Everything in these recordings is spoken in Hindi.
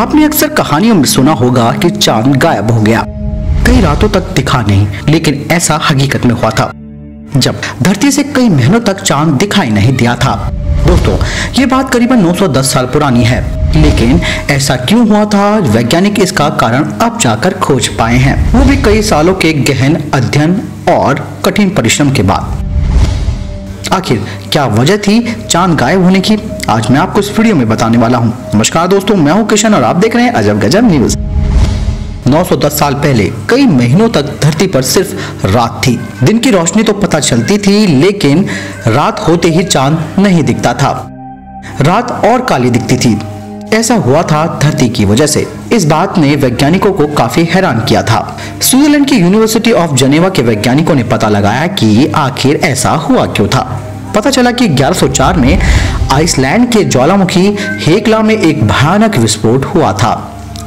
आपने अक्सर कहानियों में सुना होगा कि चांद गायब हो गया, कई रातों तक दिखा नहीं, लेकिन ऐसा हकीकत में हुआ था जब धरती से कई महीनों तक चांद दिखाई नहीं दिया था। दोस्तों, ये बात करीबन 910 साल पुरानी है, लेकिन ऐसा क्यों हुआ था, वैज्ञानिक इसका कारण अब जाकर खोज पाए हैं, वो भी कई सालों के गहन अध्ययन और कठिन परिश्रम के बाद। आखिर क्या वजह थी चांद गायब होने की, आज मैं आपको इस वीडियो में बताने वाला हूँ। नमस्कार दोस्तों, मैं हूँ किशन और आप देख रहे हैं अजब गजब न्यूज। 910 साल पहले कई महीनों तक धरती पर सिर्फ रात थी। दिन की रोशनी तो पता चलती थी, लेकिन रात होते ही चांद नहीं दिखता था। रात और काली दिखती थी। ऐसा हुआ था धरती की वजह से। इस बात ने वैज्ञानिकों को काफी हैरान किया था। स्विट्जरलैंड की यूनिवर्सिटी ऑफ जेनेवा के वैज्ञानिकों ने पता लगाया कि आखिर ऐसा हुआ क्यों था। पता चला कि 1104 में आइसलैंड के ज्वालामुखी हेक्ला में एक भयानक विस्फोट हुआ था।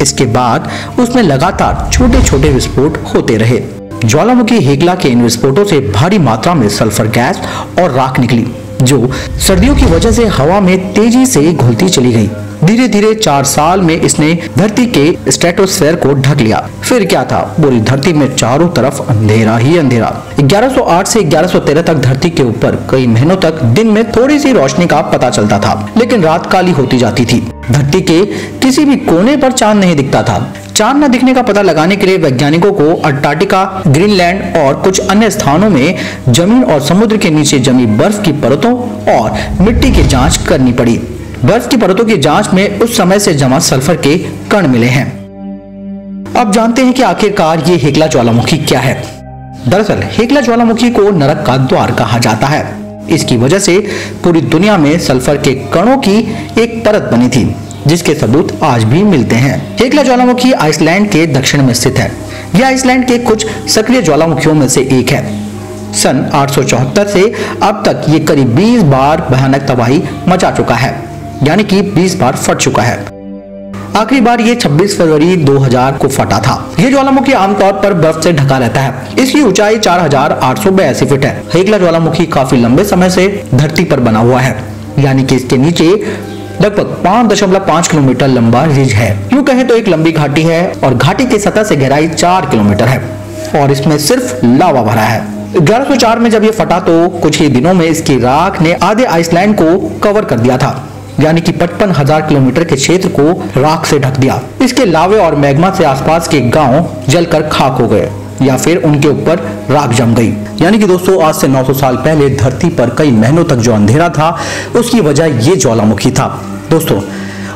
इसके बाद उसमें लगातार छोटे छोटे विस्फोट होते रहे। ज्वालामुखी हेक्ला के इन विस्फोटों से भारी मात्रा में सल्फर गैस और राख निकली, जो सर्दियों की वजह से हवा में तेजी से घुलती चली गई। धीरे धीरे 4 साल में इसने धरती के स्ट्रेटोस्फेयर को ढक लिया। फिर क्या था, पूरी धरती में चारों तरफ अंधेरा ही अंधेरा। 1108 से 1113 तक धरती के ऊपर कई महीनों तक दिन में थोड़ी सी रोशनी का पता चलता था, लेकिन रात काली होती जाती थी। धरती के किसी भी कोने पर चांद नहीं दिखता था। चांद न दिखने का पता लगाने के लिए वैज्ञानिकों को अंटार्कटिका, ग्रीनलैंड और कुछ अन्य स्थानों में जमीन और समुद्र के नीचे जमी बर्फ की परतों और मिट्टी की जांच करनी पड़ी। बर्फ की परतों की जांच में उस समय से जमा सल्फर के कण मिले हैं। अब जानते हैं कि आखिरकार ये हेक्ला ज्वालामुखी क्या है। दरअसल हेक्ला ज्वालामुखी को नरक का द्वार कहा जाता है। इसकी वजह से पूरी दुनिया में सल्फर के कणों की एक परत बनी थी, जिसके सबूत आज भी मिलते हैं। हेक्ला ज्वालामुखी आइसलैंड के दक्षिण में स्थित है। यह आइसलैंड के कुछ सक्रिय ज्वालामुखियों में से एक है। सन 874 से अब तक ये करीब 20 बार भयानक तबाही मचा चुका है, यानी कि 20 बार फट चुका है। आखिरी बार ये 26 फरवरी 2000 को फटा था। ये ज्वालामुखी आमतौर पर बर्फ से ढका रहता है। इसकी ऊंचाई 4882 फीट है। हेक्ला ज्वालामुखी काफी लंबे समय से धरती पर बना हुआ है, यानी कि इसके नीचे लगभग 5.5 किलोमीटर लंबा रिज है। यूं कहें तो एक लंबी घाटी है और घाटी की सतह से गहराई 4 किलोमीटर है और इसमें सिर्फ लावा भरा है। 1104 में जब ये फटा तो कुछ ही दिनों में इसकी राख ने आधे आइसलैंड को कवर कर दिया था, यानी कि 55,000 किलोमीटर के क्षेत्र को राख से ढक दिया। इसके लावे और मैग्मा से आसपास के गांव जलकर खाक हो गए या फिर उनके ऊपर राख जम गई। यानी कि दोस्तों, आज से 900 साल पहले धरती पर कई महीनों तक जो अंधेरा था, उसकी वजह ये ज्वालामुखी था। दोस्तों,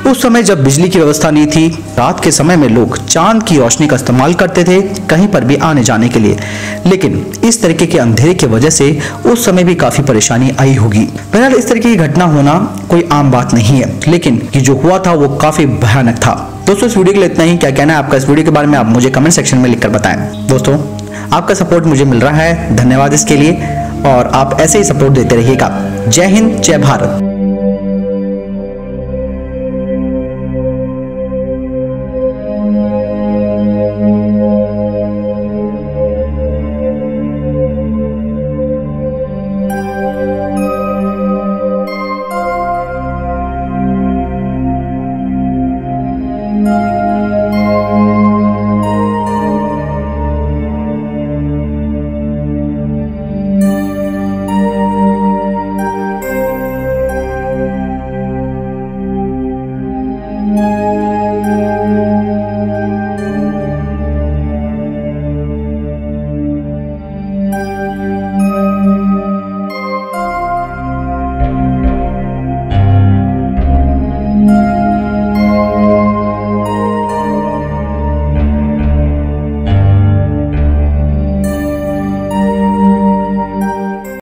उस समय जब बिजली की व्यवस्था नहीं थी, रात के समय में लोग चांद की रोशनी का इस्तेमाल करते थे कहीं पर भी आने जाने के लिए, लेकिन इस तरीके के अंधेरे की वजह से उस समय भी काफी परेशानी आई होगी। बहरहाल इस तरीके की घटना होना कोई आम बात नहीं है, लेकिन ये जो हुआ था वो काफी भयानक था। दोस्तों, इस वीडियो के लिए इतना ही। क्या कहना है आपका इस वीडियो के बारे में, आप मुझे कमेंट सेक्शन में लिखकर बताएं। दोस्तों, आपका सपोर्ट मुझे मिल रहा है, धन्यवाद इसके लिए, और आप ऐसे ही सपोर्ट देते रहिएगा। जय हिंद, जय भारत।